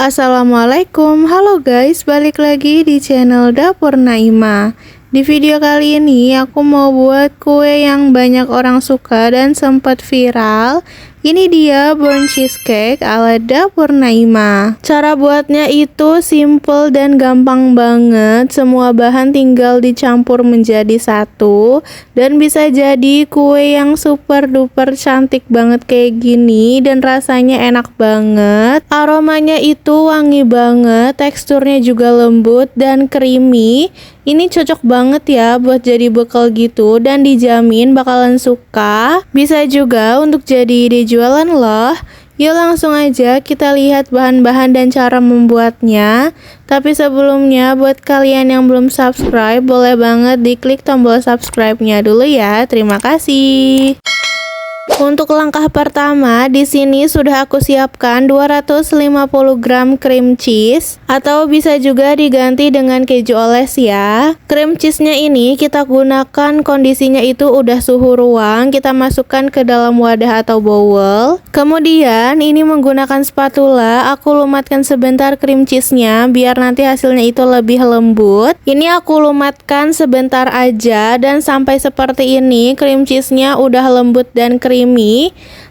Assalamualaikum, halo guys, balik lagi di channel Dapur Naima. Di video kali ini aku mau buat kue yang banyak orang suka dan sempat viral. Ini dia burnt cheesecake ala Dapur Naima. Cara buatnya itu simple dan gampang banget. Semua bahan tinggal dicampur menjadi satu dan bisa jadi kue yang super duper cantik banget kayak gini dan rasanya enak banget. Aromanya itu wangi banget, teksturnya juga lembut dan creamy. Ini cocok banget ya buat jadi bekal gitu dan dijamin bakalan suka. Bisa juga untuk jadi ide jualan loh. Yuk langsung aja kita lihat bahan-bahan dan cara membuatnya. Tapi sebelumnya buat kalian yang belum subscribe, boleh banget diklik tombol subscribe-nya dulu ya. Terima kasih. Untuk langkah pertama, di sini sudah aku siapkan 250 gram cream cheese atau bisa juga diganti dengan keju oles ya. Cream cheese-nya ini kita gunakan kondisinya itu udah suhu ruang, kita masukkan ke dalam wadah atau bowl. Kemudian ini menggunakan spatula, aku lumatkan sebentar cream cheese-nya biar nanti hasilnya itu lebih lembut. Ini aku lumatkan sebentar aja dan sampai seperti ini cream cheese-nya udah lembut dan creamy.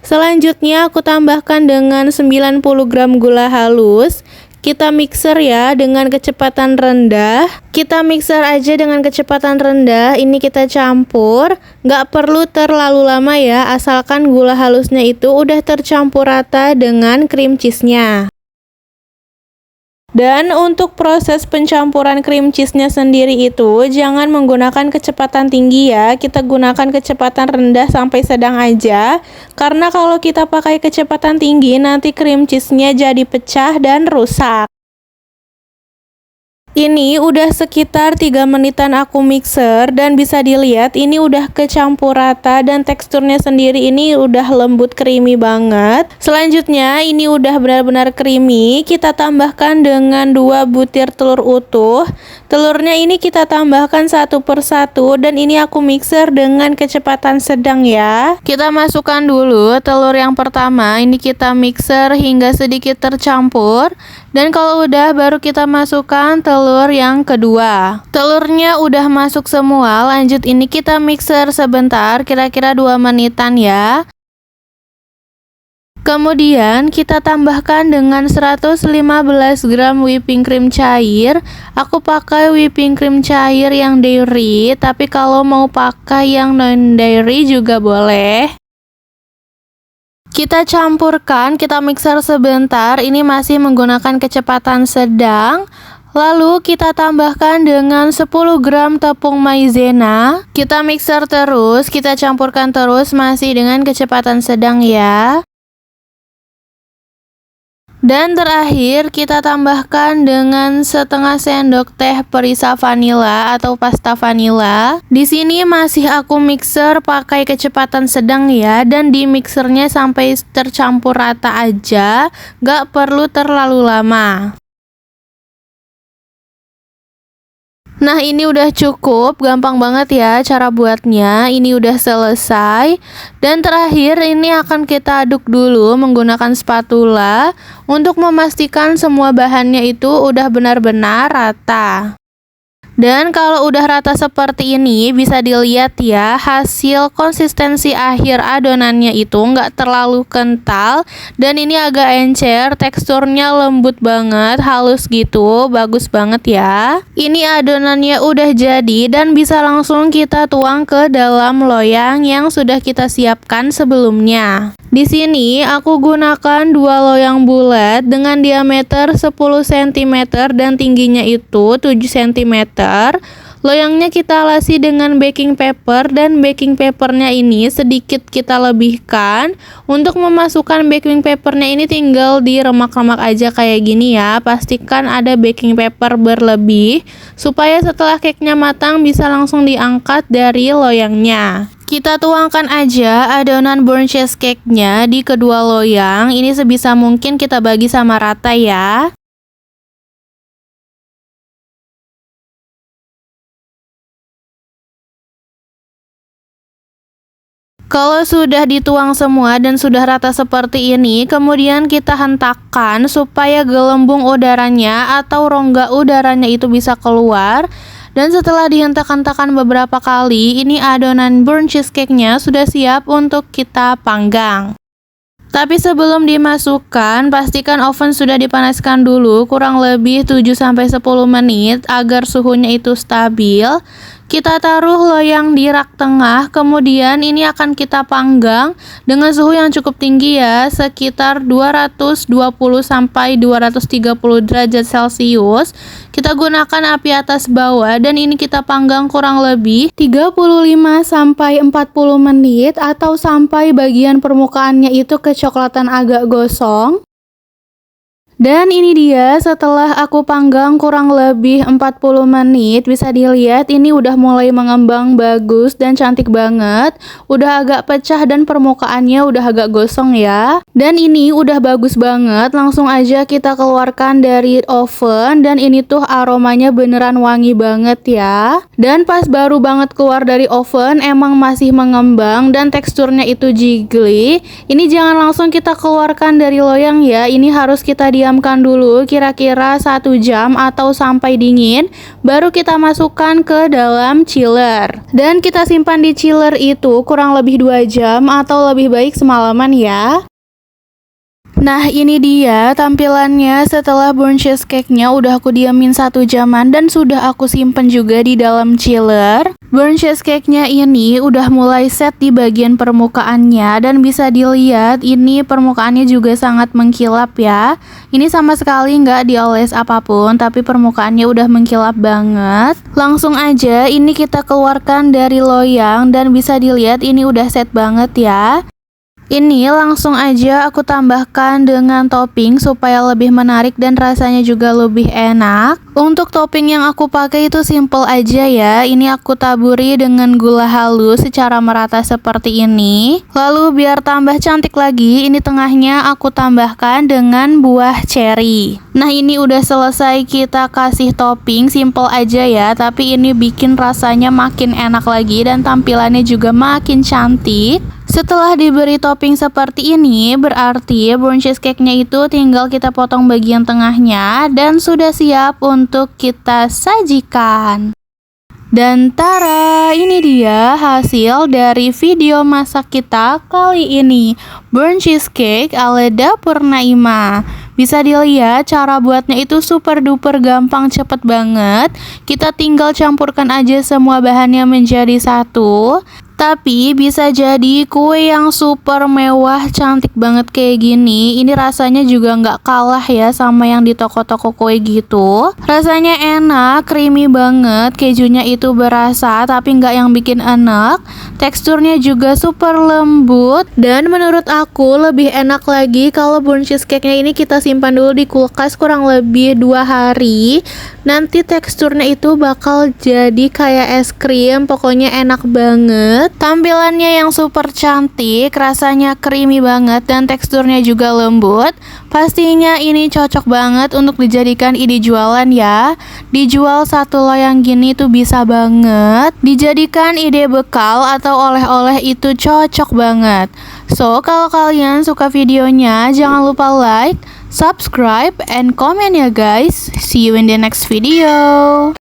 Selanjutnya aku tambahkan dengan 90 gram gula halus. Kita mixer ya dengan kecepatan rendah. Kita mixer aja dengan kecepatan rendah. Ini kita campur. Nggak perlu terlalu lama ya, asalkan gula halusnya itu udah tercampur rata dengan cream cheese-nya. Dan untuk proses pencampuran cream cheese-nya sendiri itu jangan menggunakan kecepatan tinggi ya. Kita gunakan kecepatan rendah sampai sedang aja. Karena kalau kita pakai kecepatan tinggi nanti cream cheese-nya jadi pecah dan rusak. Ini udah sekitar 3 menitan aku mixer dan bisa dilihat ini udah kecampur rata dan teksturnya sendiri ini udah lembut creamy banget. Selanjutnya ini udah benar-benar creamy, kita tambahkan dengan 2 butir telur utuh. Telurnya ini kita tambahkan satu persatu dan ini aku mixer dengan kecepatan sedang ya. Kita masukkan dulu telur yang pertama, ini kita mixer hingga sedikit tercampur. Dan kalau udah baru kita masukkan telur yang kedua. Telurnya udah masuk semua, lanjut ini kita mixer sebentar, kira-kira 2 menitan ya. Kemudian kita tambahkan dengan 115 gram whipping cream cair. Aku pakai whipping cream cair yang dairy, tapi kalau mau pakai yang non dairy juga boleh. Kita campurkan, kita mixer sebentar, ini masih menggunakan kecepatan sedang. Lalu kita tambahkan dengan 10 gram tepung maizena. Kita mixer terus, kita campurkan terus masih dengan kecepatan sedang ya. Dan terakhir kita tambahkan dengan setengah sendok teh perisa vanila atau pasta vanila. Di sini masih aku mixer pakai kecepatan sedang ya, dan di mixernya sampai tercampur rata aja, gak perlu terlalu lama. Nah ini udah cukup, gampang banget ya cara buatnya. Ini udah selesai. Dan terakhir ini akan kita aduk dulu menggunakan spatula untuk memastikan semua bahannya itu udah benar-benar rata. Dan kalau udah rata seperti ini bisa dilihat ya, hasil konsistensi akhir adonannya itu nggak terlalu kental dan ini agak encer, teksturnya lembut banget, halus gitu, bagus banget ya. Ini adonannya udah jadi dan bisa langsung kita tuang ke dalam loyang yang sudah kita siapkan sebelumnya. Di sini aku gunakan 2 loyang bulat dengan diameter 10 cm dan tingginya itu 7 cm. Loyangnya kita alasi dengan baking paper dan baking papernya ini sedikit kita lebihkan. Untuk memasukkan baking papernya ini tinggal diremak-remak aja kayak gini ya. Pastikan ada baking paper berlebih supaya setelah cake-nya matang bisa langsung diangkat dari loyangnya. Kita tuangkan aja adonan burnt cheesecake-nya di kedua loyang. Ini sebisa mungkin kita bagi sama rata ya. Kalau sudah dituang semua dan sudah rata seperti ini, kemudian kita hentakkan supaya gelembung udaranya atau rongga udaranya itu bisa keluar. Dan setelah dihentak-hentakan beberapa kali, ini adonan burnt cheesecake-nya sudah siap untuk kita panggang. Tapi sebelum dimasukkan, pastikan oven sudah dipanaskan dulu kurang lebih 7-10 menit agar suhunya itu stabil. Kita taruh loyang di rak tengah, kemudian ini akan kita panggang dengan suhu yang cukup tinggi ya, sekitar 220 sampai 230 derajat Celcius. Kita gunakan api atas bawah dan ini kita panggang kurang lebih 35 sampai 40 menit atau sampai bagian permukaannya itu kecoklatan agak gosong. Dan ini dia setelah aku panggang kurang lebih 40 menit, bisa dilihat ini udah mulai mengembang bagus dan cantik banget. Udah agak pecah dan permukaannya udah agak gosong ya. Dan ini udah bagus banget, langsung aja kita keluarkan dari oven dan ini tuh aromanya beneran wangi banget ya. Dan pas baru banget keluar dari oven emang masih mengembang dan teksturnya itu jiggly. Ini jangan langsung kita keluarkan dari loyang ya, ini harus kita diamkan dulu kira-kira 1 jam atau sampai dingin, baru kita masukkan ke dalam chiller. Dan kita simpan di chiller itu kurang lebih 2 jam atau lebih baik semalaman ya. Nah ini dia tampilannya setelah burnt cheesecake-nya udah aku diamin 1 jaman dan sudah aku simpen juga di dalam chiller. Burnt cheesecake-nya ini udah mulai set di bagian permukaannya dan bisa dilihat ini permukaannya juga sangat mengkilap ya. Ini sama sekali nggak dioles apapun tapi permukaannya udah mengkilap banget. Langsung aja ini kita keluarkan dari loyang dan bisa dilihat ini udah set banget ya. Ini langsung aja aku tambahkan dengan topping supaya lebih menarik dan rasanya juga lebih enak. Untuk topping yang aku pakai itu simple aja ya. Ini aku taburi dengan gula halus secara merata seperti ini. Lalu biar tambah cantik lagi, ini tengahnya aku tambahkan dengan buah cherry. Nah ini udah selesai kita kasih topping, simple aja ya. Tapi ini bikin rasanya makin enak lagi dan tampilannya juga makin cantik. Setelah diberi topping seperti ini, berarti burnt cheesecake-nya itu tinggal kita potong bagian tengahnya dan sudah siap untuk kita sajikan. Dan tara, ini dia hasil dari video masak kita kali ini, burnt cheesecake ala Dapur Naimah. Bisa dilihat cara buatnya itu super duper gampang, cepet banget. Kita tinggal campurkan aja semua bahannya menjadi satu. Tapi bisa jadi kue yang super mewah, cantik banget kayak gini. Ini rasanya juga nggak kalah ya sama yang di toko-toko kue gitu. Rasanya enak, creamy banget, kejunya itu berasa tapi nggak yang bikin enak. Teksturnya juga super lembut. Dan menurut aku lebih enak lagi kalau burnt cheesecake-nya ini kita simpan dulu di kulkas kurang lebih 2 hari. Nanti teksturnya itu bakal jadi kayak es krim, pokoknya enak banget. Tampilannya yang super cantik, rasanya creamy banget dan teksturnya juga lembut. Pastinya ini cocok banget untuk dijadikan ide jualan ya. Dijual 1 loyang gini tuh bisa banget dijadikan ide bekal atau oleh-oleh, itu cocok banget. So kalau kalian suka videonya jangan lupa like, subscribe, and comment ya guys. See you in the next video.